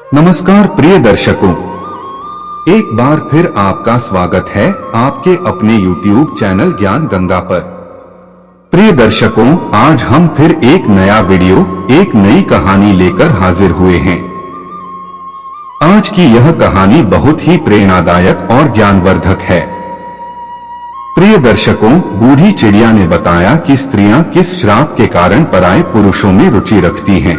नमस्कार प्रिय दर्शकों, एक बार फिर आपका स्वागत है आपके अपने YouTube चैनल ज्ञान गंगा पर। प्रिय दर्शकों, आज हम फिर एक नया वीडियो, एक नई कहानी लेकर हाजिर हुए हैं। आज की यह कहानी बहुत ही प्रेरणादायक और ज्ञानवर्धक है। प्रिय दर्शकों, बूढ़ी चिड़िया ने बताया कि स्त्रियां किस श्राप के कारण पराये पुरुषों में रुचि रखती हैं।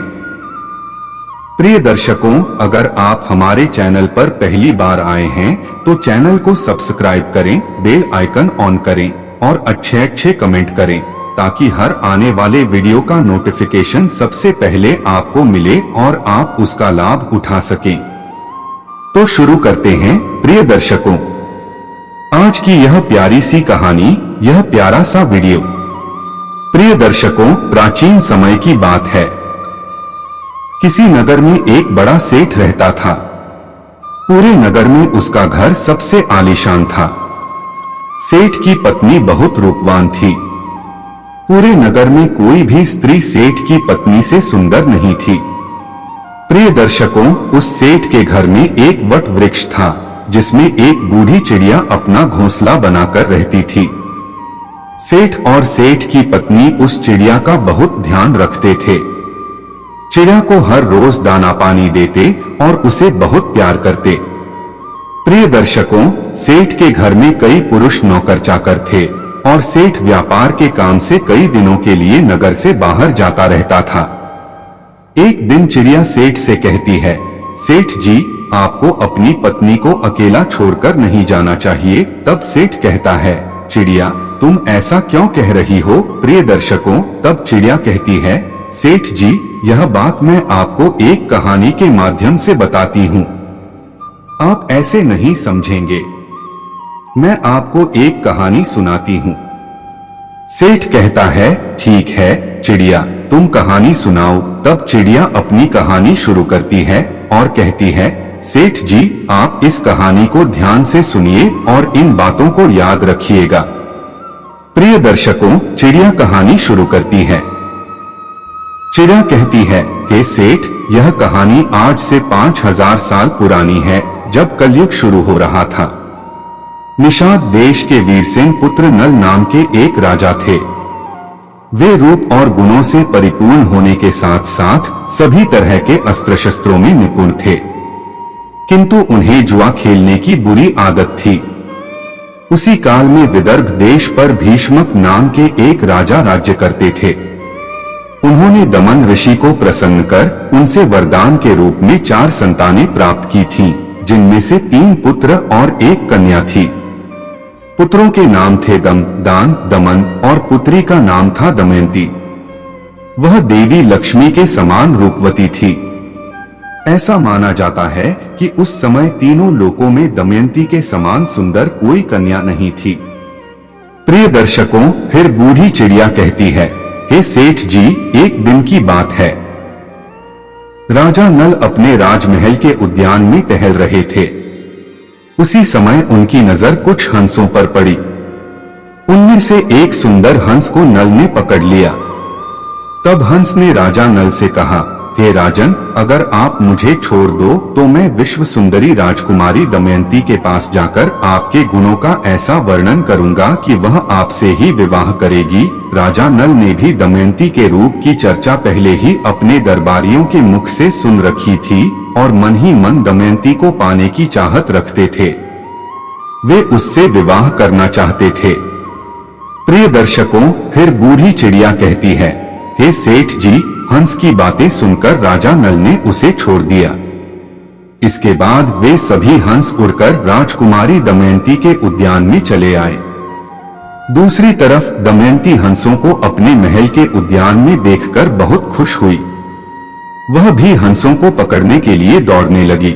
प्रिय दर्शकों, अगर आप हमारे चैनल पर पहली बार आए हैं तो चैनल को सब्सक्राइब करें, बेल आइकन ऑन करें और अच्छे कमेंट करें ताकि हर आने वाले वीडियो का नोटिफिकेशन सबसे पहले आपको मिले और आप उसका लाभ उठा सकें। तो शुरू करते हैं। प्रिय दर्शकों, आज की यह प्यारी सी कहानी, यह प्यारा सा वीडियो। प्रिय दर्शकों, प्राचीन समय की बात है। किसी नगर में एक बड़ा सेठ रहता था। पूरे नगर में उसका घर सबसे आलीशान था। सेठ की पत्नी बहुत रूपवान थी। पूरे नगर में कोई भी स्त्री सेठ की पत्नी से सुंदर नहीं थी। प्रिय दर्शकों, उस सेठ के घर में एक वट वृक्ष था जिसमें एक बूढ़ी चिड़िया अपना घोंसला बनाकर रहती थी। सेठ और सेठ की पत्नी उस चिड़िया का बहुत ध्यान रखते थे। चिड़िया को हर रोज दाना पानी देते और उसे बहुत प्यार करते। प्रिय दर्शकों, सेठ के घर में कई पुरुष नौकर चाकर थे और सेठ व्यापार के काम से कई दिनों के लिए नगर से बाहर जाता रहता था। एक दिन चिड़िया सेठ से कहती है, सेठ जी, आपको अपनी पत्नी को अकेला छोड़कर नहीं जाना चाहिए। तब सेठ कहता है, चिड़िया, तुम ऐसा क्यों कह रही हो? प्रिय दर्शकों, तब चिड़िया कहती है, सेठ जी, यह बात मैं आपको एक कहानी के माध्यम से बताती हूँ। आप ऐसे नहीं समझेंगे। मैं आपको एक कहानी सुनाती हूँ। सेठ कहता है, ठीक है चिड़िया, तुम कहानी सुनाओ। तब चिड़िया अपनी कहानी शुरू करती है और कहती है, सेठ जी, आप इस कहानी को ध्यान से सुनिए और इन बातों को याद रखिएगा। प्रिय दर्शकों, चिड़िया कहानी शुरू करती है। चिड़िया कहती है कि सेठ, यह कहानी आज से 5000 साल पुरानी है, जब कलयुग शुरू हो रहा था। निषाद देश के वीरसेन पुत्र नल नाम के एक राजा थे। वे रूप और गुणों से परिपूर्ण होने के साथ साथ सभी तरह के अस्त्र शस्त्रों में निपुण थे, किंतु उन्हें जुआ खेलने की बुरी आदत थी। उसी काल में विदर्भ देश पर भीष्मक नाम के एक राजा राज्य करते थे। उन्होंने दमन ऋषि को प्रसन्न कर उनसे वरदान के रूप में 4 संतानें प्राप्त की थीं, जिनमें से 3 पुत्र और 1 कन्या थी। पुत्रों के नाम थे दम, दान, दमन और पुत्री का नाम था दमयंती। वह देवी लक्ष्मी के समान रूपवती थी। ऐसा माना जाता है कि उस समय तीनों लोकों में दमयंती के समान सुंदर कोई कन्या नहीं थी। प्रिय दर्शकों, फिर बूढ़ी चिड़िया कहती है, हे सेठ जी, एक दिन की बात है। राजा नल अपने राजमहल के उद्यान में टहल रहे थे। उसी समय उनकी नजर कुछ हंसों पर पड़ी। उनमें से एक सुंदर हंस को नल ने पकड़ लिया। तब हंस ने राजा नल से कहा, हे राजन, अगर आप मुझे छोड़ दो तो मैं विश्व सुंदरी राजकुमारी दमयंती के पास जाकर आपके गुणों का ऐसा वर्णन करूंगा कि वह आपसे ही विवाह करेगी। राजा नल ने भी दमयंती के रूप की चर्चा पहले ही अपने दरबारियों के मुख से सुन रखी थी और मन ही मन दमयंती को पाने की चाहत रखते थे। वे उससे विवाह करना चाहते थे। प्रिय दर्शकों, फिर बूढ़ी चिड़िया कहती है, हे सेठ जी, हंस की बातें सुनकर राजा नल ने उसे छोड़ दिया। इसके बाद वे सभी हंस उड़कर राजकुमारी दमयंती के उद्यान में चले आए। दूसरी तरफ दमयंती हंसों को अपने महल के उद्यान में देखकर बहुत खुश हुई। वह भी हंसों को पकड़ने के लिए दौड़ने लगी।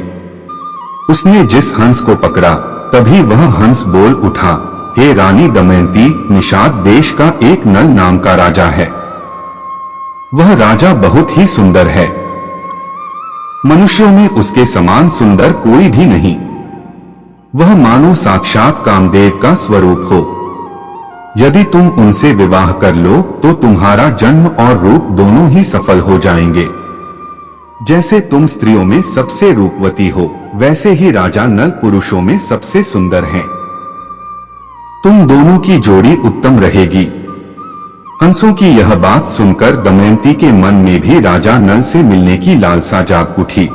उसने जिस हंस को पकड़ा, तभी वह हंस बोल उठा, हे रानी दमयंती, निषाद देश का एक नल नाम का राजा है। वह राजा बहुत ही सुंदर है। मनुष्यों में उसके समान सुंदर कोई भी नहीं। वह मानो साक्षात कामदेव का स्वरूप हो। यदि तुम उनसे विवाह कर लो तो तुम्हारा जन्म और रूप दोनों ही सफल हो जाएंगे। जैसे तुम स्त्रियों में सबसे रूपवती हो, वैसे ही राजा नल पुरुषों में सबसे सुंदर हैं। तुम दोनों की जोड़ी उत्तम रहेगी। हंसों की यह बात सुनकर दमयंती के मन में भी राजा नल से मिलने की लालसा जाग उठी।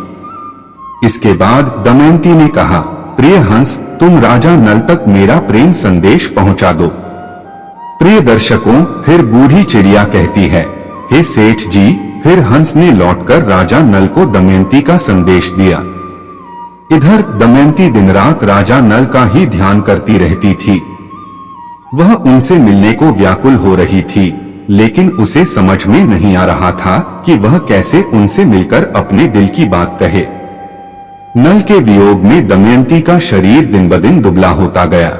इसके बाद दमयंती ने कहा, प्रिय हंस, तुम राजा नल तक मेरा प्रेम संदेश पहुंचा दो। प्रिय दर्शकों, फिर बूढ़ी चिड़िया कहती है, हे सेठ जी। फिर हंस ने लौटकर राजा नल को दमयंती का संदेश दिया। इधर दमयंती दिन रात राजा नल का ही ध्यान करती रहती थी। वह उनसे मिलने को व्याकुल हो रही थी, लेकिन उसे समझ में नहीं आ रहा था कि वह कैसे उनसे मिलकर अपने दिल की बात कहे। नल के वियोग में दमयंती का शरीर दिन ब दिन दुबला होता गया।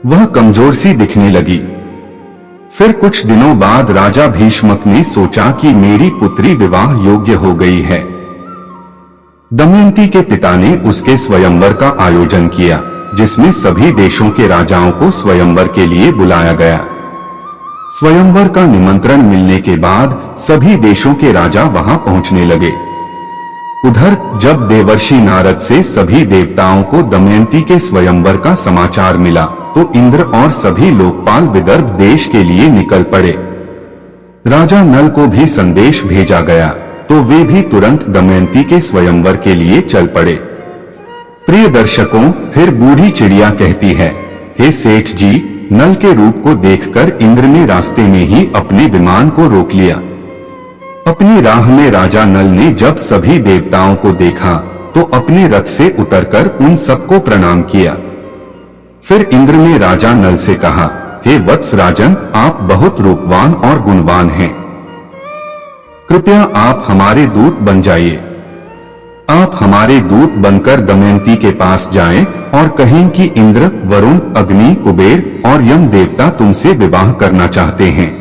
वह कमजोर सी दिखने लगी। फिर कुछ दिनों बाद राजा भीष्मक ने सोचा कि मेरी पुत्री विवाह योग्य हो गई है। दमयंती के पिता ने उसके स्वयंवर का आयोजन किया, जिसमें सभी देशों के राजाओं को स्वयंवर के लिए बुलाया गया। स्वयंवर का निमंत्रण मिलने के बाद सभी देशों के राजा वहां पहुंचने लगे। उधर जब देवर्षि नारद से सभी देवताओं को दमयंती के स्वयंवर का समाचार मिला, तो इंद्र और सभी लोकपाल विदर्भ देश के लिए निकल पड़े। राजा नल को भी संदेश भेजा गया, तो वे भी तुरंत दमयंती के स्वयंवर के लिए चल पड़े। प्रिय दर्शकों, फिर बूढ़ी चिड़िया कहती है, हे सेठ जी, नल के रूप को देखकर इंद्र ने रास्ते में ही अपने विमान को रोक लिया। अपनी राह में राजा नल ने जब सभी देवताओं को देखा, तो अपने रथ से उतरकर उन सबको प्रणाम किया। फिर इंद्र ने राजा नल से कहा, हे वत्स राजन, आप बहुत रूपवान और गुणवान हैं। कृपया आप हमारे दूत बन जाइए। आप हमारे दूत बनकर दमयंती के पास जाएं और कहें कि इंद्र, वरुण, अग्नि, कुबेर और यम देवता तुमसे विवाह करना चाहते हैं।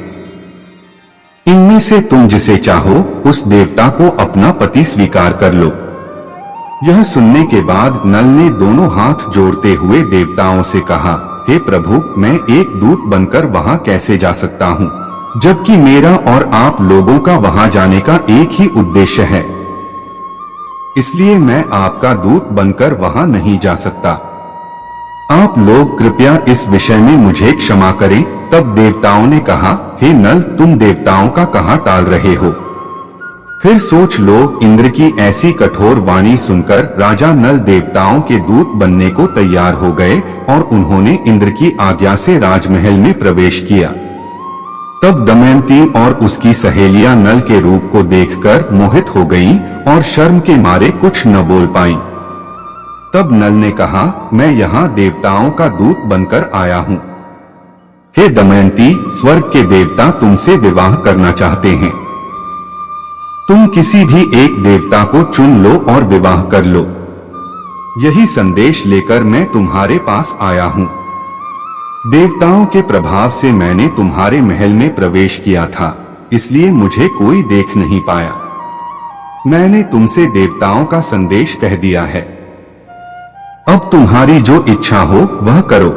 इनमें से तुम जिसे चाहो उस देवता को अपना पति स्वीकार कर लो। यह सुनने के बाद नल ने दोनों हाथ जोड़ते हुए देवताओं से कहा, हे प्रभु, मैं एक दूत बनकर वहां कैसे जा सकता हूं, जबकि मेरा और आप लोगों का वहां जाने का एक ही उद्देश्य है। इसलिए मैं आपका दूत बनकर वहां नहीं जा सकता। आप लोग कृपया इस विषय में मुझे क्षमा करें। तब देवताओं ने कहा, हे नल, तुम देवताओं का कहाँ टाल रहे हो? फिर सोच लो। इंद्र की ऐसी कठोर वाणी सुनकर राजा नल देवताओं के दूत बनने को तैयार हो गए और उन्होंने इंद्र की आज्ञा से राजमहल में प्रवेश किया। तब दमयंती और उसकी सहेलियां नल के रूप को देखकर मोहित हो गईं और शर्म के मारे कुछ न बोल पाईं। तब नल ने कहा, मैं यहाँ देवताओं का दूत बनकर आया हूँ। हे दमयंती, स्वर्ग के देवता तुमसे विवाह करना चाहते हैं। तुम किसी भी एक देवता को चुन लो और विवाह कर लो। यही संदेश लेकर मैं तुम्हारे पास आया हूँ। देवताओं के प्रभाव से मैंने तुम्हारे महल में प्रवेश किया था, इसलिए मुझे कोई देख नहीं पाया। मैंने तुमसे देवताओं का संदेश कह दिया है। अब तुम्हारी जो इच्छा हो वह करो।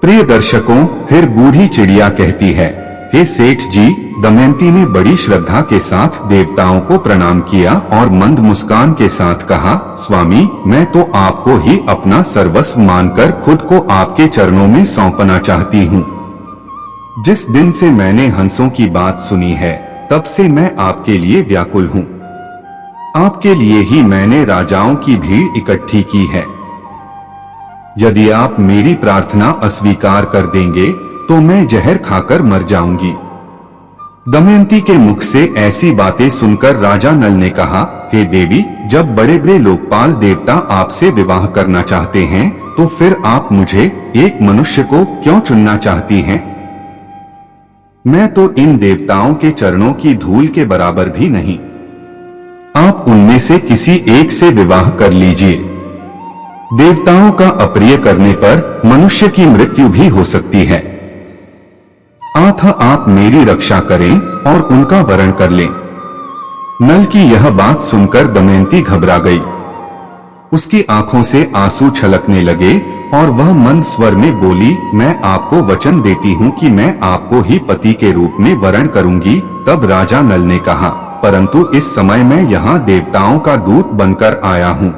प्रिय दर्शकों, फिर बूढ़ी चिड़िया कहती है, हे सेठ जी, दमयंती ने बड़ी श्रद्धा के साथ देवताओं को प्रणाम किया और मंद मुस्कान के साथ कहा, स्वामी, मैं तो आपको ही अपना सर्वस्व मानकर खुद को आपके चरणों में सौंपना चाहती हूँ। जिस दिन से मैंने हंसों की बात सुनी है, तब से मैं आपके लिए व्याकुल हूँ। आपके लिए ही मैंने राजाओं की भीड़ इकट्ठी की है। यदि आप मेरी प्रार्थना अस्वीकार कर देंगे तो मैं जहर खाकर मर जाऊंगी। दमयंती के मुख से ऐसी बातें सुनकर राजा नल ने कहा, हे देवी, जब बड़े बड़े लोकपाल देवता आपसे विवाह करना चाहते हैं, तो फिर आप मुझे, एक मनुष्य को, क्यों चुनना चाहती हैं? मैं तो इन देवताओं के चरणों की धूल के बराबर भी नहीं। आप उनमें से किसी एक से विवाह कर लीजिए। देवताओं का अप्रिय करने पर मनुष्य की मृत्यु भी हो सकती है। अतः आप मेरी रक्षा करें और उनका वरण कर लें। नल की यह बात सुनकर दमयंती घबरा गई। उसकी आंखों से आंसू छलकने लगे और वह मंद स्वर में बोली, मैं आपको वचन देती हूँ कि मैं आपको ही पति के रूप में वरण करूंगी। तब राजा नल ने कहा, परंतु इस समय मैं यहाँ देवताओं का दूत बनकर आया हूँ।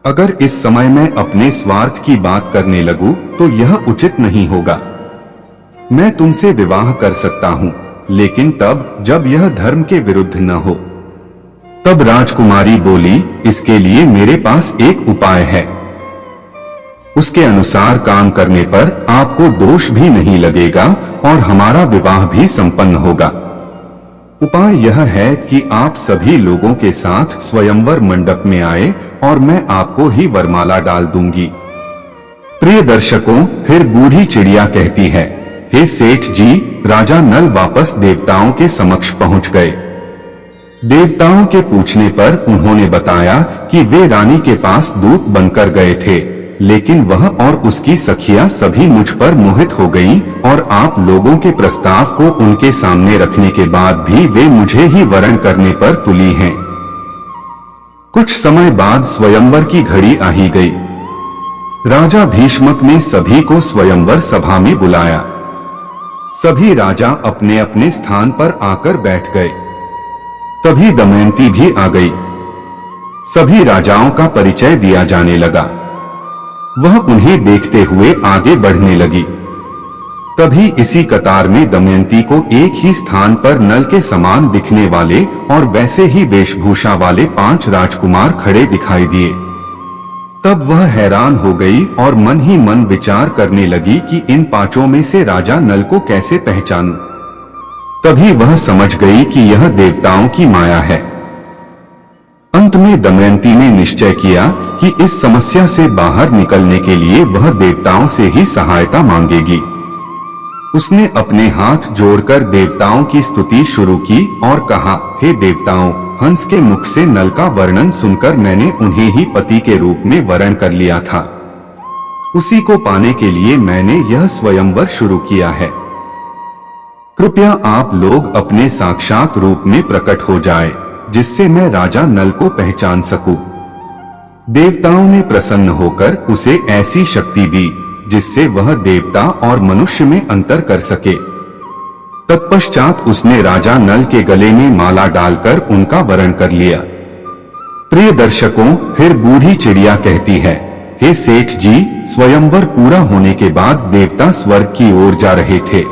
अगर इस समय मैं अपने स्वार्थ की बात करने लगूं, तो यह उचित नहीं होगा। मैं तुमसे विवाह कर सकता हूँ, लेकिन तब जब यह धर्म के विरुद्ध न हो। तब राजकुमारी बोली, इसके लिए मेरे पास एक उपाय है। उसके अनुसार काम करने पर आपको दोष भी नहीं लगेगा और हमारा विवाह भी संपन्न होगा। उपाय यह है कि आप सभी लोगों के साथ स्वयंवर मंडप में आए और मैं आपको ही वरमाला डाल दूंगी। प्रिय दर्शकों, फिर बूढ़ी चिड़िया कहती है, हे सेठ जी, राजा नल वापस देवताओं के समक्ष पहुंच गए। देवताओं के पूछने पर उन्होंने बताया कि वे रानी के पास दूत बनकर गए थे, लेकिन वह और उसकी सखियां सभी मुझ पर मोहित हो गईं और आप लोगों के प्रस्ताव को उनके सामने रखने के बाद भी वे मुझे ही वरण करने पर तुली हैं। कुछ समय बाद स्वयंवर की घड़ी आ ही गई। राजा भीष्मक ने सभी को स्वयंवर सभा में बुलाया। सभी राजा अपने अपने स्थान पर आकर बैठ गए। तभी दमयंती भी आ गई। सभी राजाओं का परिचय दिया जाने लगा। वह उन्हें देखते हुए आगे बढ़ने लगी। तभी इसी कतार में दमयंती को एक ही स्थान पर नल के समान दिखने वाले और वैसे ही वेशभूषा वाले 5 राजकुमार खड़े दिखाई दिए। तब वह हैरान हो गई और मन ही मन विचार करने लगी कि इन 5 में से राजा नल को कैसे पहचानूं। तभी वह समझ गई कि यह देवताओं की माया है। अंत में दमयंती ने निश्चय किया कि इस समस्या से बाहर निकलने के लिए वह देवताओं से ही सहायता मांगेगी। उसने अपने हाथ जोड़कर देवताओं की स्तुति शुरू की और कहा, हे देवताओं, हंस के मुख से नल का वर्णन सुनकर मैंने उन्हें ही पति के रूप में वरण कर लिया था। उसी को पाने के लिए मैंने यह स्वयंवर शुरू किया है। कृपया आप लोग अपने साक्षात रूप में प्रकट हो जाए, जिससे मैं राजा नल को पहचान सकूं। देवताओं ने प्रसन्न होकर उसे ऐसी शक्ति दी जिससे वह देवता और मनुष्य में अंतर कर सके। तत्पश्चात उसने राजा नल के गले में माला डालकर उनका वरण कर लिया। प्रिय दर्शकों, फिर बूढ़ी चिड़िया कहती है, हे सेठ जी, स्वयंवर पूरा होने के बाद देवता स्वर्ग की ओर जा रहे थे।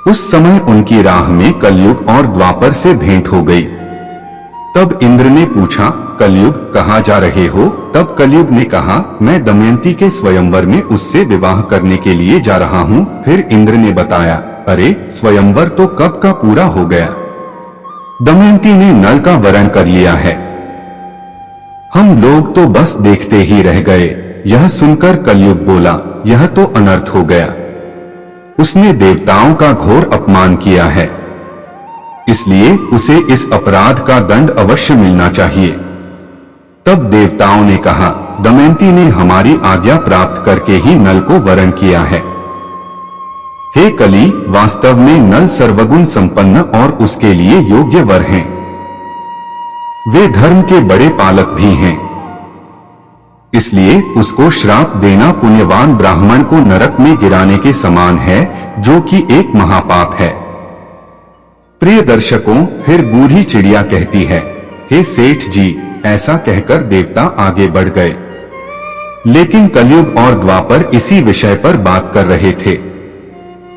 उस समय उनकी राह में कलयुग और द्वापर से भेंट हो गई। तब इंद्र ने पूछा, कलयुग कहाँ जा रहे हो? तब कलयुग ने कहा, मैं दमयंती के स्वयंवर में उससे विवाह करने के लिए जा रहा हूँ। फिर इंद्र ने बताया, अरे स्वयंवर तो कब का पूरा हो गया। दमयंती ने नल का वरण कर लिया है। हम लोग तो बस देखते ही रह गए। यह सुनकर कलयुग बोला, यह तो अनर्थ हो गया। उसने देवताओं का घोर अपमान किया है, इसलिए उसे इस अपराध का दंड अवश्य मिलना चाहिए। तब देवताओं ने कहा, दमयंती ने हमारी आज्ञा प्राप्त करके ही नल को वरण किया है। हे कली, वास्तव में नल सर्वगुण संपन्न और उसके लिए योग्य वर हैं। वे धर्म के बड़े पालक भी हैं, इसलिए उसको श्राप देना पुण्यवान ब्राह्मण को नरक में गिराने के समान है, जो कि एक महापाप है। प्रिय दर्शकों, फिर बूढ़ी चिड़िया कहती है, हे सेठ जी, ऐसा कहकर देवता आगे बढ़ गए। लेकिन कलयुग और द्वापर इसी विषय पर बात कर रहे थे।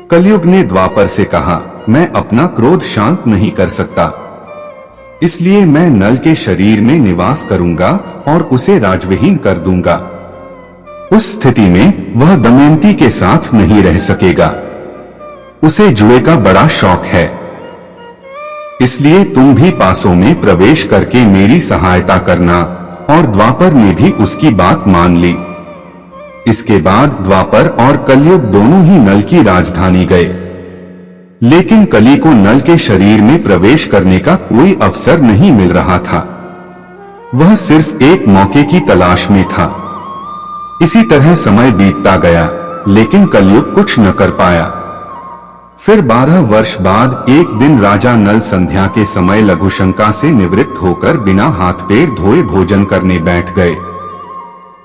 कलयुग ने द्वापर से कहा, मैं अपना क्रोध शांत नहीं कर सकता, इसलिए मैं नल के शरीर में निवास करूंगा और उसे राजविहीन कर दूंगा। उस स्थिति में वह दमयंती के साथ नहीं रह सकेगा। उसे जुए का बड़ा शौक है, इसलिए तुम भी पासों में प्रवेश करके मेरी सहायता करना। और द्वापर ने भी उसकी बात मान ली। इसके बाद द्वापर और कलयुग दोनों ही नल की राजधानी गए, लेकिन कली को नल के शरीर में प्रवेश करने का कोई अवसर नहीं मिल रहा था। वह सिर्फ एक मौके की तलाश में था। इसी तरह समय बीतता गया, लेकिन कलयुग कुछ न कर पाया। फिर 12 वर्ष बाद एक दिन राजा नल संध्या के समय लघुशंका से निवृत्त होकर बिना हाथ पैर धोए भोजन करने बैठ गए।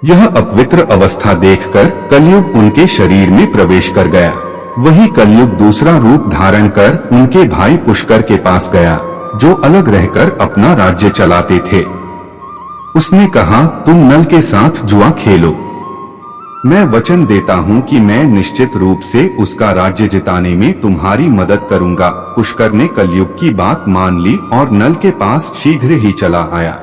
यह अपवित्र अवस्था देखकर कलयुग उनके शरीर में प्रवेश कर गया। वही कलयुग दूसरा रूप धारण कर उनके भाई पुष्कर के पास गया जो अलग रहकर अपना राज्य चलाते थे। उसने कहा, तुम नल के साथ जुआ खेलो। मैं वचन देता हूँ कि मैं निश्चित रूप से उसका राज्य जिताने में तुम्हारी मदद करूंगा। पुष्कर ने कलयुग की बात मान ली और नल के पास शीघ्र ही चला आया।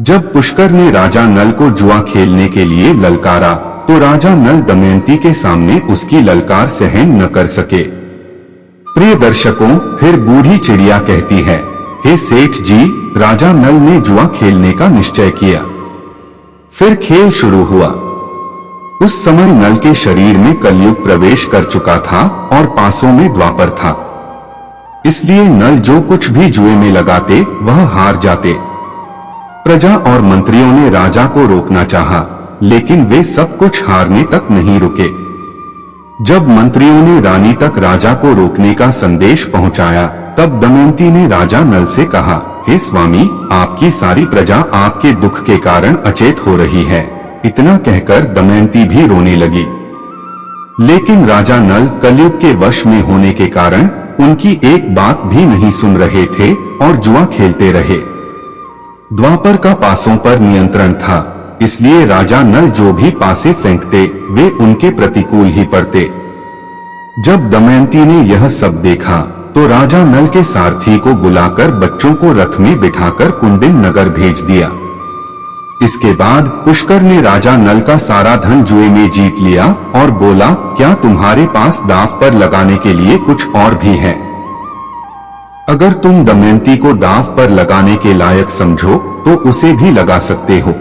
जब पुष्कर ने राजा नल को जुआ खेलने के लिए ललकारा तो राजा नल दमयंती के सामने उसकी ललकार सहन न कर सके। प्रिय दर्शकों, फिर बूढ़ी चिड़िया कहती है, हे सेठ जी, राजा नल ने जुआ खेलने का निश्चय किया। फिर खेल शुरू हुआ। उस समय नल के शरीर में कलयुग प्रवेश कर चुका था और पासों में द्वापर था। इसलिए नल जो कुछ भी जुए में लगाते वह हार जाते। प्रजा और मंत्रियों ने राजा को रोकना चाहा, लेकिन वे सब कुछ हारने तक नहीं रुके। जब मंत्रियों ने रानी तक राजा को रोकने का संदेश पहुंचाया, तब दमयंती ने राजा नल से कहा, हे स्वामी, आपकी सारी प्रजा आपके दुख के कारण अचेत हो रही है। इतना कहकर दमयंती भी रोने लगी। लेकिन राजा नल कलयुग के वश में होने के कारण उनकी एक बात भी नहीं सुन रहे थे और जुआ खेलते रहे। द्वापर का पासों पर नियंत्रण था, इसलिए राजा नल जो भी पासे फेंकते वे उनके प्रतिकूल ही पड़ते। जब दमयंती ने यह सब देखा तो राजा नल के सारथी को बुलाकर बच्चों को रथ में बिठाकर कुंडिन नगर भेज दिया। इसके बाद पुष्कर ने राजा नल का सारा धन जुए में जीत लिया और बोला, क्या तुम्हारे पास दांव पर लगाने के लिए कुछ और भी है? अगर तुम दमयंती को दांव पर लगाने के लायक समझो तो उसे भी लगा सकते हो।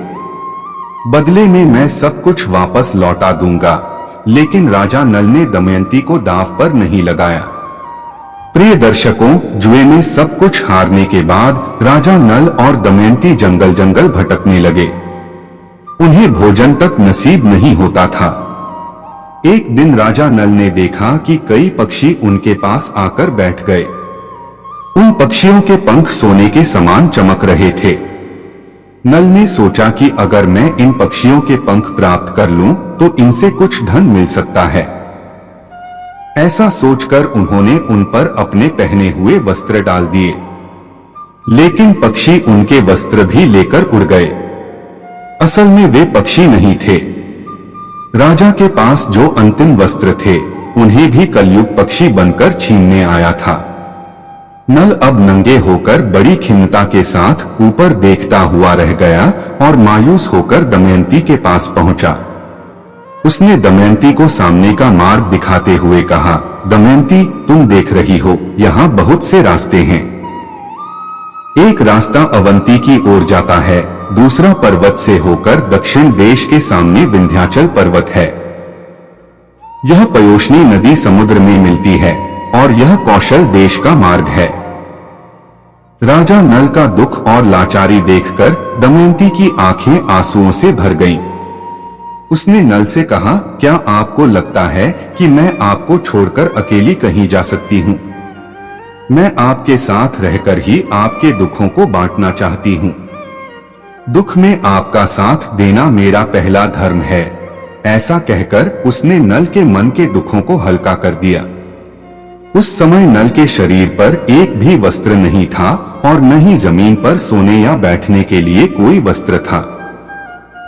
बदले में मैं सब कुछ वापस लौटा दूंगा। लेकिन राजा नल ने दमयंती को दांव पर नहीं लगाया। प्रिय दर्शकों, जुए में सब कुछ हारने के बाद राजा नल और दमयंती जंगल जंगल भटकने लगे। उन्हें भोजन तक नसीब नहीं होता था। एक दिन राजा नल ने देखा कि कई पक्षी उनके पास आकर बैठ गए। उन पक्षियों के पंख सोने के समान चमक रहे थे। नल ने सोचा कि अगर मैं इन पक्षियों के पंख प्राप्त कर लूं तो इनसे कुछ धन मिल सकता है। ऐसा सोचकर उन्होंने उन पर अपने पहने हुए वस्त्र डाल दिए, लेकिन पक्षी उनके वस्त्र भी लेकर उड़ गए। असल में वे पक्षी नहीं थे। राजा के पास जो अंतिम वस्त्र थे उन्हें भी कलयुग पक्षी बनकर छीनने आया था। नल अब नंगे होकर बड़ी खिन्नता के साथ ऊपर देखता हुआ रह गया और मायूस होकर दमयंती के पास पहुंचा। उसने दमयंती को सामने का मार्ग दिखाते हुए कहा, दमयंती, तुम देख रही हो, यहाँ बहुत से रास्ते हैं। एक रास्ता अवंती की ओर जाता है, दूसरा पर्वत से होकर दक्षिण देश के सामने विंध्याचल पर्वत है। यह पयोष्णी नदी समुद्र में मिलती है और यह कौशल देश का मार्ग है। राजा नल का दुख और लाचारी देखकर दमयंती की आंखें आंसुओं से भर गईं। उसने नल से कहा, क्या आपको लगता है कि मैं आपको छोड़कर अकेली कहीं जा सकती हूँ? मैं आपके साथ रहकर ही आपके दुखों को बांटना चाहती हूँ। दुख में आपका साथ देना मेरा पहला धर्म है। ऐसा कहकर उसने नल के मन के दुखों को हल्का कर दिया। उस समय नल के शरीर पर एक भी वस्त्र नहीं था और न ही जमीन पर सोने या बैठने के लिए कोई वस्त्र था।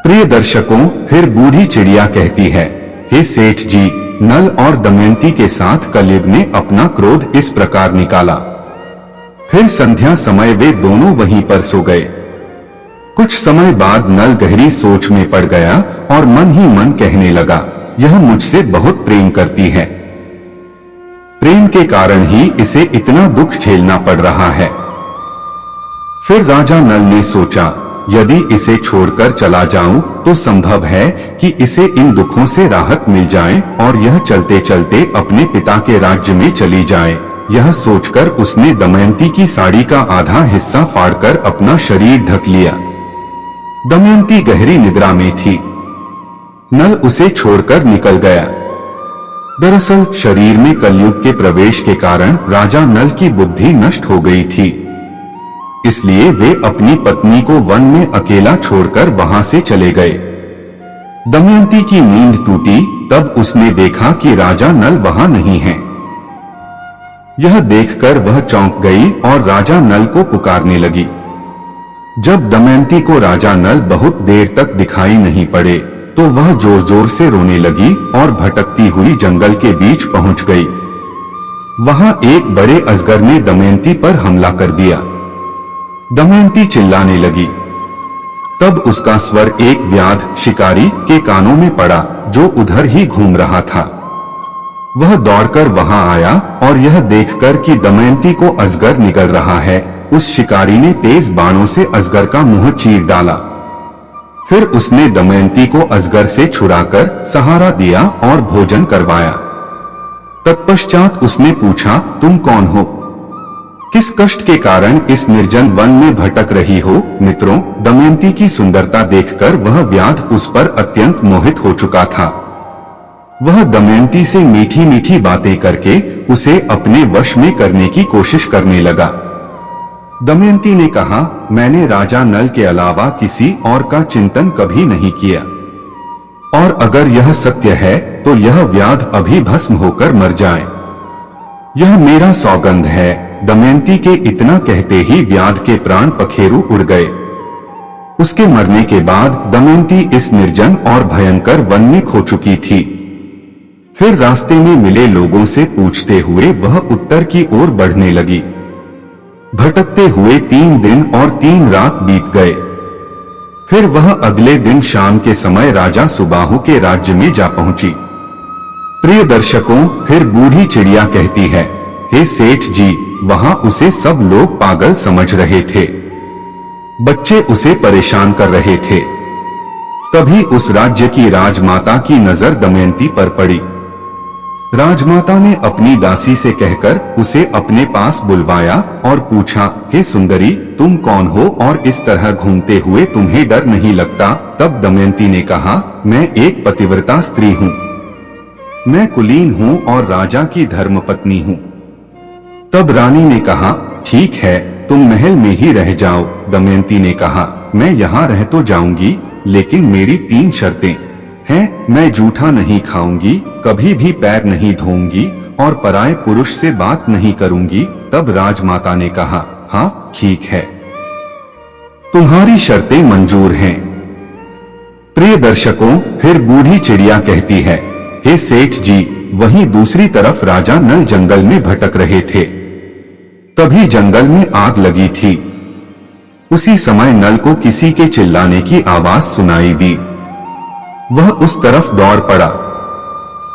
प्रिय दर्शकों, फिर बूढ़ी चिड़िया कहती है, हे सेठ जी, नल और दमयंती के साथ कलयुग ने अपना क्रोध इस प्रकार निकाला। फिर संध्या समय वे दोनों वहीं पर सो गए। कुछ समय बाद नल गहरी सोच में पड़ गया और मन ही मन कहने लगा, यह मुझसे बहुत प्रेम करती है। प्रेम के कारण ही इसे इतना दुख झेलना पड़ रहा है। फिर राजा नल ने सोचा, यदि इसे छोड़कर चला जाऊं तो संभव है कि इसे इन दुखों से राहत मिल जाए और यह चलते चलते अपने पिता के राज्य में चली जाए। यह सोचकर उसने दमयंती की साड़ी का आधा हिस्सा फाड़कर अपना शरीर ढक लिया। दमयंती गहरी निद्रा में थी। नल उसे छोड़कर निकल गया। दरअसल शरीर में कलयुग के प्रवेश के कारण राजा नल की बुद्धि नष्ट हो गई थी। इसलिए वे अपनी पत्नी को वन में अकेला छोड़कर वहां से चले गए। दमयंती की नींद टूटी, तब उसने देखा कि राजा नल वहां नहीं है। यह देखकर वह चौंक गई और राजा नल को पुकारने लगी। जब दमयंती को राजा नल बहुत देर तक दिखाई नहीं पड़े तो वह जोर जोर से रोने लगी और भटकती हुई जंगल के बीच पहुंच गई। वहां एक बड़े अजगर ने दमयंती पर हमला कर दिया। दमयंती चिल्लाने लगी। तब उसका स्वर एक व्याध शिकारी के कानों में पड़ा जो उधर ही घूम रहा था। वह दौड़कर वहां आया और यह देखकर कि दमयंती को अजगर निगल रहा है, उस शिकारी ने तेज बाणों से अजगर का मुंह चीर डाला। फिर उसने दमयंती को अजगर से छुड़ाकर सहारा दिया और भोजन करवाया। तत्पश्चात उसने पूछा, तुम कौन हो? किस कष्ट के कारण इस निर्जन वन में भटक रही हो? मित्रों, दमयंती की सुंदरता देखकर वह व्याध उस पर अत्यंत मोहित हो चुका था। वह दमयंती से मीठी मीठी बातें करके उसे अपने वश में करने की कोशिश करने लगा। दमयंती ने कहा, मैंने राजा नल के अलावा किसी और का चिंतन कभी नहीं किया, और अगर यह सत्य है तो यह व्याध अभी भस्म होकर मर जाए। यह मेरा सौगंध है। दमयंती के इतना कहते ही व्याध के प्राण पखेरु उड़ गए। उसके मरने के बाद दमयंती इस निर्जन और भयंकर वन में खो चुकी थी। फिर रास्ते में मिले लोगों से पूछते हुए वह उत्तर की ओर बढ़ने लगी। भटकते हुए 3 दिन और 3 रात बीत गए। फिर वह अगले दिन शाम के समय राजा सुबाहु के राज्य में जा पहुंची। प्रिय दर्शकों, फिर बूढ़ी चिड़िया कहती है, हे सेठ जी, वहां उसे सब लोग पागल समझ रहे थे। बच्चे उसे परेशान कर रहे थे। तभी उस राज्य की राजमाता की नजर दमयंती पर पड़ी। राजमाता ने अपनी दासी से कहकर उसे अपने पास बुलवाया और पूछा, हे सुंदरी, तुम कौन हो और इस तरह घूमते हुए तुम्हें डर नहीं लगता? तब दमयंती ने कहा, मैं एक पतिव्रता स्त्री हूँ। मैं कुलीन हूँ और राजा की धर्मपत्नी हूँ। तब रानी ने कहा, ठीक है, तुम महल में ही रह जाओ। दमयंती ने कहा, मैं यहाँ रह तो जाऊंगी, लेकिन मेरी 3 शर्तें हैं। मैं जूठा नहीं खाऊंगी, कभी भी पैर नहीं धोऊंगी और पराये पुरुष से बात नहीं करूंगी। तब राजमाता ने कहा, हाँ ठीक है, तुम्हारी शर्तें मंजूर हैं। प्रिय दर्शकों, फिर बूढ़ी चिड़िया कहती है, हे सेठ जी, वहीं दूसरी तरफ राजा नल जंगल में भटक रहे थे। तभी जंगल में आग लगी थी। उसी समय नल को किसी के चिल्लाने की आवाज सुनाई दी। वह उस तरफ दौड़ पड़ा।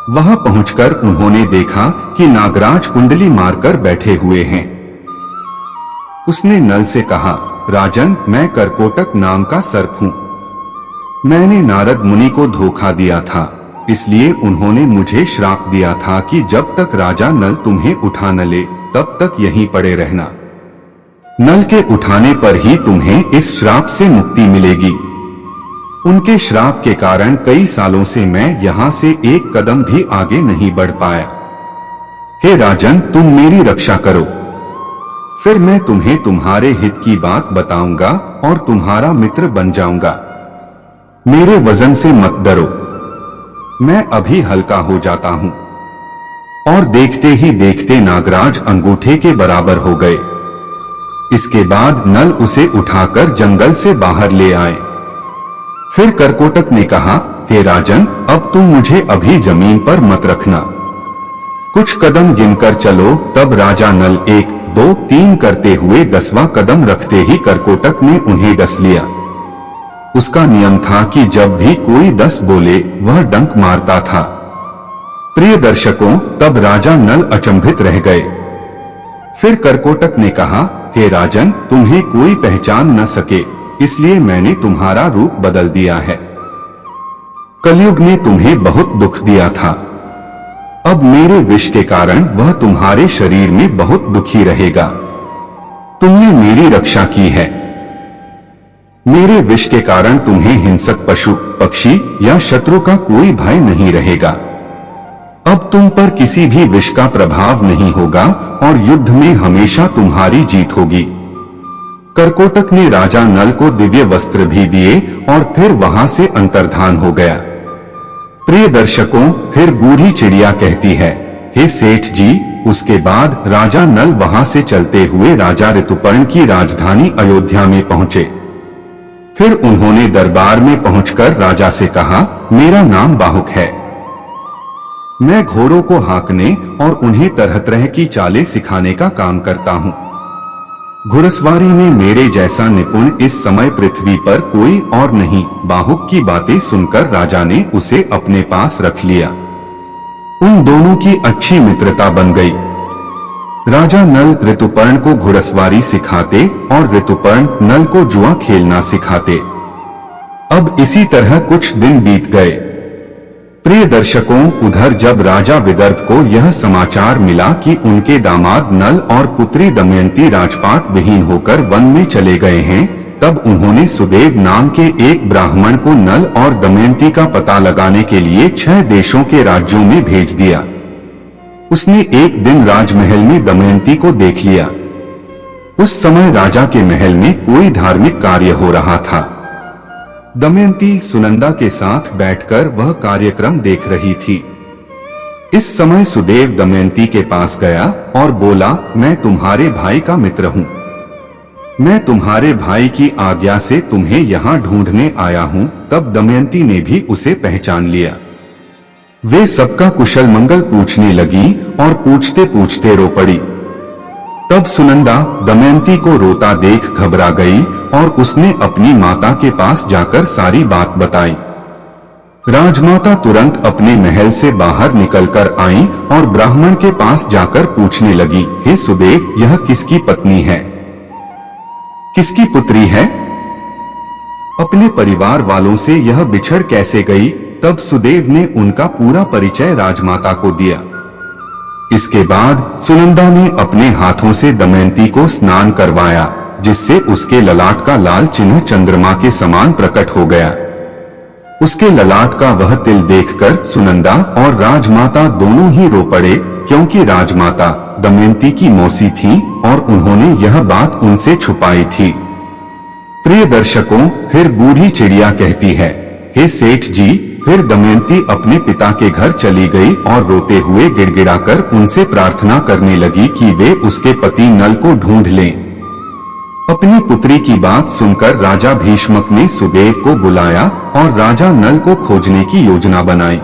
वहां पहुंचकर उन्होंने देखा कि नागराज कुंडली मारकर बैठे हुए हैं। उसने नल से कहा, राजन, मैं करकोटक नाम का सर्प हूं। मैंने नारद मुनि को धोखा दिया था, इसलिए उन्होंने मुझे श्राप दिया था कि जब तक राजा नल तुम्हें उठा न ले तब तक यहीं पड़े रहना। नल के उठाने पर ही तुम्हें इस श्राप से मुक्ति मिलेगी। उनके श्राप के कारण कई सालों से मैं यहाँ से एक कदम भी आगे नहीं बढ़ पाया। हे राजन, तुम मेरी रक्षा करो, फिर मैं तुम्हें तुम्हारे हित की बात बताऊंगा और तुम्हारा मित्र बन जाऊंगा। मेरे वजन से मत डरो, मैं अभी हल्का हो जाता हूँ। और देखते ही देखते नागराज अंगूठे के बराबर हो गए। इसके बाद नल उसे उठाकर जंगल से बाहर ले आए। फिर करकोटक ने कहा, हे राजन, अब तुम मुझे अभी जमीन पर मत रखना, कुछ कदम गिनकर चलो। तब राजा नल 1, 2, 3 करते हुए 10वां कदम रखते ही करकोटक ने उन्हें डस लिया। उसका नियम था कि जब भी कोई 10 बोले वह डंक मारता था। प्रिय दर्शकों, तब राजा नल अचंभित रह गए। फिर करकोटक ने कहा, हे राजन, तुम्हें कोई पहचान न सके, इसलिए मैंने तुम्हारा रूप बदल दिया है। कलयुग ने तुम्हें बहुत दुख दिया था, अब मेरे विष के कारण वह तुम्हारे शरीर में बहुत दुखी रहेगा। तुमने मेरी रक्षा की है। मेरे विष के कारण तुम्हें हिंसक पशु, पक्षी या शत्रु का कोई भय नहीं रहेगा। अब तुम पर किसी भी विष का प्रभाव नहीं होगा और युद्ध में हमेशा तुम्हारी जीत होगी। करकोटक ने राजा नल को दिव्य वस्त्र भी दिए और फिर वहां से अंतर्धान हो गया। प्रिय दर्शकों, फिर बूढ़ी चिड़िया कहती है, हे सेठ जी, उसके बाद राजा नल वहां से चलते हुए राजा ऋतुपर्ण की राजधानी अयोध्या में पहुंचे। फिर उन्होंने दरबार में पहुंचकर राजा से कहा, मेरा नाम बाहुक है। मैं घोड़ों को हाँकने और उन्हें तरह तरह की चालें सिखाने का काम करता हूँ। घुड़सवारी में मेरे जैसा निपुण इस समय पृथ्वी पर कोई और नहीं। बाहुक की बातें सुनकर राजा ने उसे अपने पास रख लिया। उन दोनों की अच्छी मित्रता बन गई। राजा नल ऋतुपर्ण को घुड़सवारी सिखाते और ऋतुपर्ण नल को जुआ खेलना सिखाते। अब इसी तरह कुछ दिन बीत गए। प्रिय दर्शकों, उधर जब राजा विदर्भ को यह समाचार मिला कि उनके दामाद नल और पुत्री दमयंती राजपाट विहीन होकर वन में चले गए हैं, तब उन्होंने सुदेव नाम के एक ब्राह्मण को नल और दमयंती का पता लगाने के लिए 6 देशों के राज्यों में भेज दिया। उसने एक दिन राजमहल में दमयंती को देख लिया। उस समय राजा के महल में कोई धार्मिक कार्य हो रहा था। दमयंती सुनंदा के साथ बैठकर वह कार्यक्रम देख रही थी। इस समय सुदेव दमयंती के पास गया और बोला, मैं तुम्हारे भाई का मित्र हूँ। मैं तुम्हारे भाई की आज्ञा से तुम्हें यहाँ ढूंढने आया हूँ। तब दमयंती ने भी उसे पहचान लिया। वे सबका कुशल मंगल पूछने लगी और पूछते पूछते रो पड़ी। तब सुनंदा दमयंती को रोता देख घबरा गई और उसने अपनी माता के पास जाकर सारी बात बताई। राजमाता तुरंत अपने महल से बाहर निकलकर आई और ब्राह्मण के पास जाकर पूछने लगी, हे सुदेव, यह किसकी पत्नी है? किसकी पुत्री है? अपने परिवार वालों से यह बिछड़ कैसे गई? तब सुदेव ने उनका पूरा परिचय राजमाता को दिया। इसके बाद सुनंदा ने अपने हाथों से दमयंती को स्नान करवाया, जिससे उसके ललाट का लाल चिन्ह चंद्रमा के समान प्रकट हो गया। उसके ललाट का वह तिल देखकर सुनंदा और राजमाता दोनों ही रो पड़े, क्योंकि राजमाता दमयंती की मौसी थी और उन्होंने यह बात उनसे छुपाई थी। प्रिय दर्शकों, फिर बूढ़ी चिड़िया कहती है, हे सेठ जी। फिर दमयंती अपने पिता के घर चली गई और रोते हुए गिड़गिड़ाकर उनसे प्रार्थना करने लगी कि वे उसके पति नल को ढूंढ लें। अपनी पुत्री की बात सुनकर राजा भीष्मक ने सुदेव को बुलाया और राजा नल को खोजने की योजना बनाई।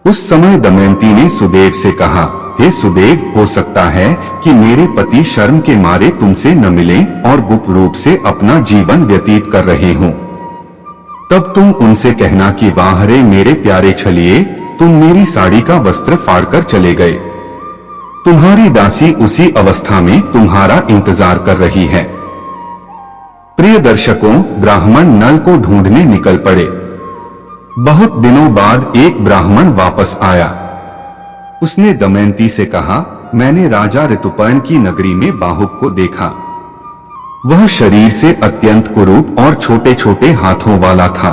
उस समय दमयंती ने सुदेव से कहा, हे सुदेव, हो सकता है कि मेरे पति शर्म के मारे तुमसे न मिलें और गुप्त रूप से अपना जीवन व्यतीत कर रहे हों। तब तुम उनसे कहना कि बाहरे मेरे प्यारे छलिए, तुम मेरी साड़ी का वस्त्र फाड़कर चले गए। तुम्हारी दासी उसी अवस्था में तुम्हारा इंतजार कर रही है। प्रिय दर्शकों, ब्राह्मण नल को ढूंढने निकल पड़े। बहुत दिनों बाद एक ब्राह्मण वापस आया। उसने दमयंती से कहा, मैंने राजा ऋतुपर्ण की नगरी में बाहुक को देखा। वह शरीर से अत्यंत कुरूप और छोटे छोटे हाथों वाला था।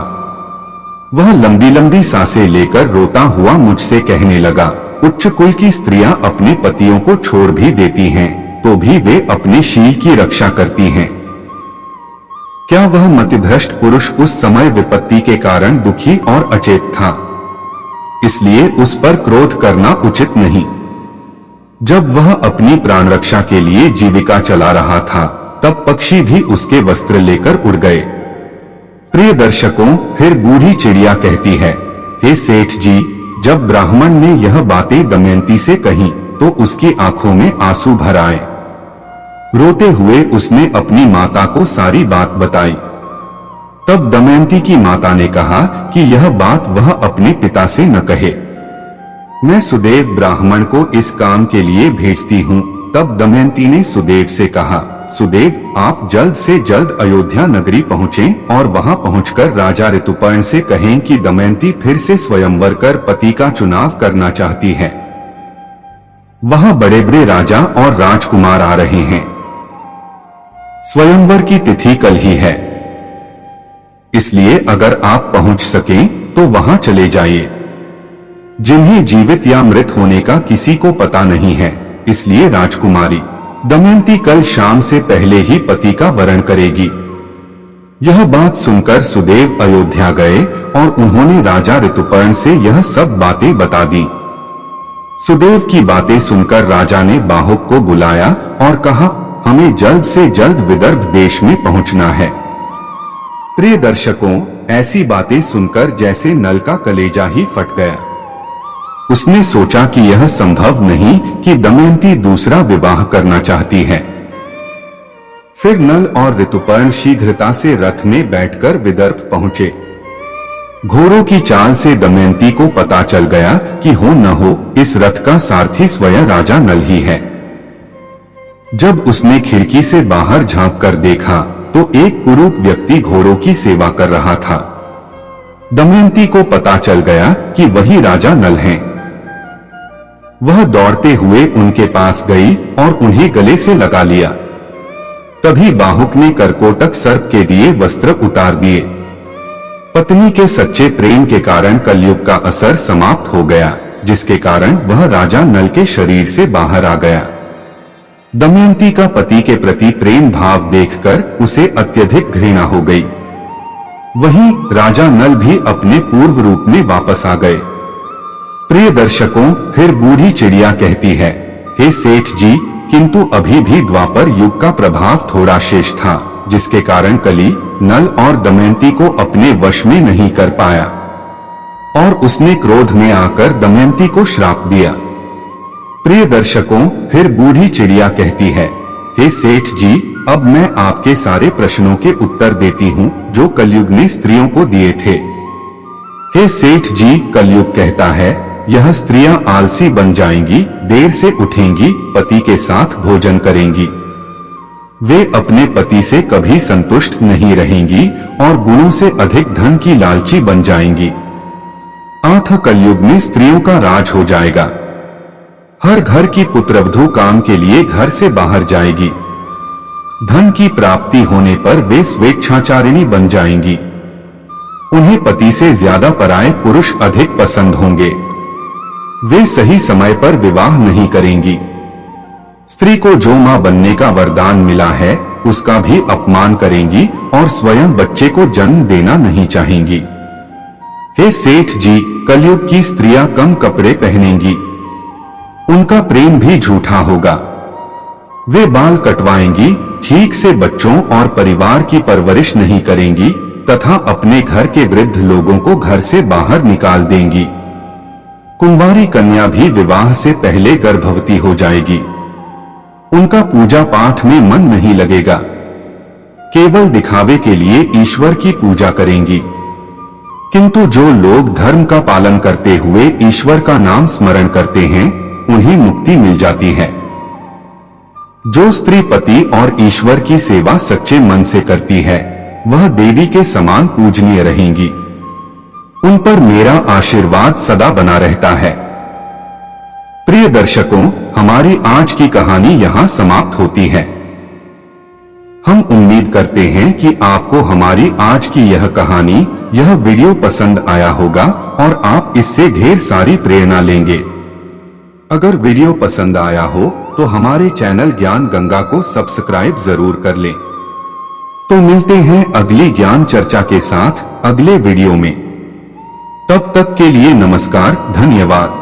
वह लंबी लंबी सांसें लेकर रोता हुआ मुझसे कहने लगा, उच्च कुल की स्त्रियां अपने पतियों को छोड़ भी देती हैं, तो भी वे अपने शील की रक्षा करती हैं। क्या वह मतिभ्रष्ट पुरुष उस समय विपत्ति के कारण दुखी और अचेत था? इसलिए उस पर क्रोध करना उचित नहीं। जब वह अपनी प्राण रक्षा के लिए जीविका चला रहा था, तब पक्षी भी उसके वस्त्र लेकर उड़ गए। प्रिय दर्शकों, फिर बूढ़ी चिड़िया कहती है, हे सेठ जी, जब ब्राह्मण ने यह बातें दमयंती से कही तो उसकी आंखों में आंसू भर आए। रोते हुए उसने अपनी माता को सारी बात बताई। तब दमयंती की माता ने कहा कि यह बात वह अपने पिता से न कहे। मैं सुदेव ब्राह्मण को इस काम के लिए भेजती हूँ। तब दमयंती ने सुदेव से कहा, सुदेव, आप जल्द से जल्द अयोध्या नगरी पहुँचें और वहां पहुंचकर राजा ऋतुपर्ण से कहें कि दमयंती फिर से स्वयंवर कर पति का चुनाव करना चाहती है। वहां बड़े बड़े राजा और राजकुमार आ रहे हैं। स्वयंवर की तिथि कल ही है, इसलिए अगर आप पहुंच सकें तो वहां चले जाइए। जिन्हें जीवित या मृत होने का किसी को पता नहीं है, इसलिए राजकुमारी दमयंती कल शाम से पहले ही पति का वरण करेगी। यह बात सुनकर सुदेव अयोध्या गए और उन्होंने राजा ऋतुपर्ण से यह सब बातें बता दी। सुदेव की बातें सुनकर राजा ने बाहुक को बुलाया और कहा, हमें जल्द से जल्द विदर्भ देश में पहुंचना है। प्रिय दर्शकों, ऐसी बातें सुनकर जैसे नल का कलेजा ही फट गया। उसने सोचा कि यह संभव नहीं कि दमयंती दूसरा विवाह करना चाहती है। फिर नल और ऋतुपर्ण शीघ्रता से रथ में बैठकर विदर्भ पहुंचे। घोड़ों की चाल से दमयंती को पता चल गया कि हो न हो इस रथ का सारथी स्वयं राजा नल ही है। जब उसने खिड़की से बाहर झांक कर देखा तो एक कुरूप व्यक्ति घोड़ों की सेवा कर रहा था। दमयंती को पता चल गया कि वही राजा नल हैं। वह दौड़ते हुए उनके पास गई और उन्हें गले से लगा लिया। तभी बाहुक ने करकोटक सर्प के दिए वस्त्र उतार दिए। पत्नी के सच्चे प्रेम के कारण कलयुग का असर समाप्त हो गया, जिसके कारण वह राजा नल के शरीर से बाहर आ गया। दमयंती का पति के प्रति प्रेम भाव देखकर उसे अत्यधिक घृणा हो गई। वहीं राजा नल भी अपने पूर्व रूप में वापस आ गए। प्रिय दर्शकों, फिर बूढ़ी चिड़िया कहती है, हे सेठ जी, किंतु अभी भी द्वापर युग का प्रभाव थोड़ा शेष था, जिसके कारण कली नल और दमयंती को अपने वश में नहीं कर पाया और उसने क्रोध में आकर दमयंती को श्राप दिया। प्रिय दर्शकों, फिर बूढ़ी चिड़िया कहती है, हे सेठ जी, अब मैं आपके सारे प्रश्नों के उत्तर देती हूँ जो कलयुग ने स्त्रियों को दिए थे। हे सेठ जी, कलयुग कहता है, यह स्त्रियां आलसी बन जाएंगी, देर से उठेंगी, पति के साथ भोजन करेंगी। वे अपने पति से कभी संतुष्ट नहीं रहेंगी और गुणों से अधिक धन की लालची बन जाएंगी। आठ कलयुग में स्त्रियों का राज हो जाएगा। हर घर की पुत्रवधू काम के लिए घर से बाहर जाएगी। धन की प्राप्ति होने पर वे स्वेच्छाचारिणी बन जाएंगी। उन्हें पति से ज्यादा पराये पुरुष अधिक पसंद होंगे। वे सही समय पर विवाह नहीं करेंगी। स्त्री को जो मां बनने का वरदान मिला है उसका भी अपमान करेंगी और स्वयं बच्चे को जन्म देना नहीं चाहेंगी। हे सेठ जी, कलयुग की स्त्रियां कम कपड़े पहनेंगी। उनका प्रेम भी झूठा होगा। वे बाल कटवाएंगी, ठीक से बच्चों और परिवार की परवरिश नहीं करेंगी तथा अपने घर के वृद्ध लोगों को घर से बाहर निकाल देंगी। कुंवारी कन्या भी विवाह से पहले गर्भवती हो जाएगी। उनका पूजा पाठ में मन नहीं लगेगा। केवल दिखावे के लिए ईश्वर की पूजा करेंगी। किंतु जो लोग धर्म का पालन करते हुए ईश्वर का नाम स्मरण करते हैं उन्हें मुक्ति मिल जाती है। जो स्त्री पति और ईश्वर की सेवा सच्चे मन से करती है वह देवी के समान पूजनीय रहेंगी। उन पर मेरा आशीर्वाद सदा बना रहता है। प्रिय दर्शकों, हमारी आज की कहानी यहाँ समाप्त होती है। हम उम्मीद करते हैं कि आपको हमारी आज की यह कहानी, यह वीडियो पसंद आया होगा और आप इससे ढेर सारी प्रेरणा लेंगे। अगर वीडियो पसंद आया हो तो हमारे चैनल ज्ञान गंगा को सब्सक्राइब जरूर कर लें। तो मिलते हैं अगली ज्ञान चर्चा के साथ अगले वीडियो में। तब तक के लिए नमस्कार, धन्यवाद।